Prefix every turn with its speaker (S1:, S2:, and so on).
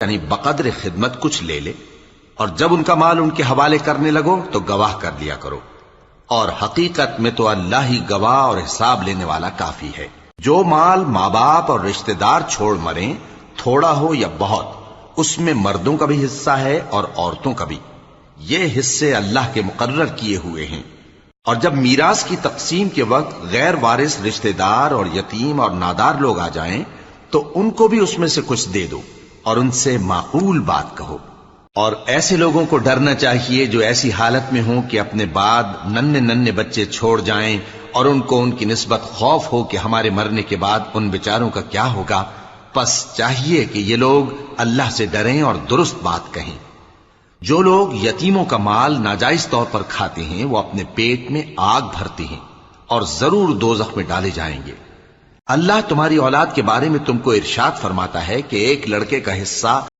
S1: یعنی بقدر خدمت کچھ لے لے، اور جب ان کا مال ان کے حوالے کرنے لگو تو گواہ کر لیا کرو، اور حقیقت میں تو اللہ ہی گواہ اور حساب لینے والا کافی ہے۔ جو مال ماں باپ اور رشتہ دار چھوڑ مریں، تھوڑا ہو یا بہت، اس میں مردوں کا بھی حصہ ہے اور عورتوں کا بھی، یہ حصے اللہ کے مقرر کیے ہوئے ہیں۔ اور جب میراث کی تقسیم کے وقت غیر وارث رشتہ دار اور یتیم اور نادار لوگ آ جائیں تو ان کو بھی اس میں سے کچھ دے دو اور ان سے معقول بات کہو۔ اور ایسے لوگوں کو ڈرنا چاہیے جو ایسی حالت میں ہوں کہ اپنے بعد ننھے ننھے بچے چھوڑ جائیں اور ان کو ان کی نسبت خوف ہو کہ ہمارے مرنے کے بعد ان بیچاروں کا کیا ہوگا۔ پس چاہیے کہ یہ لوگ اللہ سے ڈریں اور درست بات کہیں۔ جو لوگ یتیموں کا مال ناجائز طور پر کھاتے ہیں وہ اپنے پیٹ میں آگ بھرتے ہیں اور ضرور دوزخ میں ڈالے جائیں گے۔ اللہ تمہاری اولاد کے بارے میں تم کو ارشاد فرماتا ہے کہ ایک لڑکے کا حصہ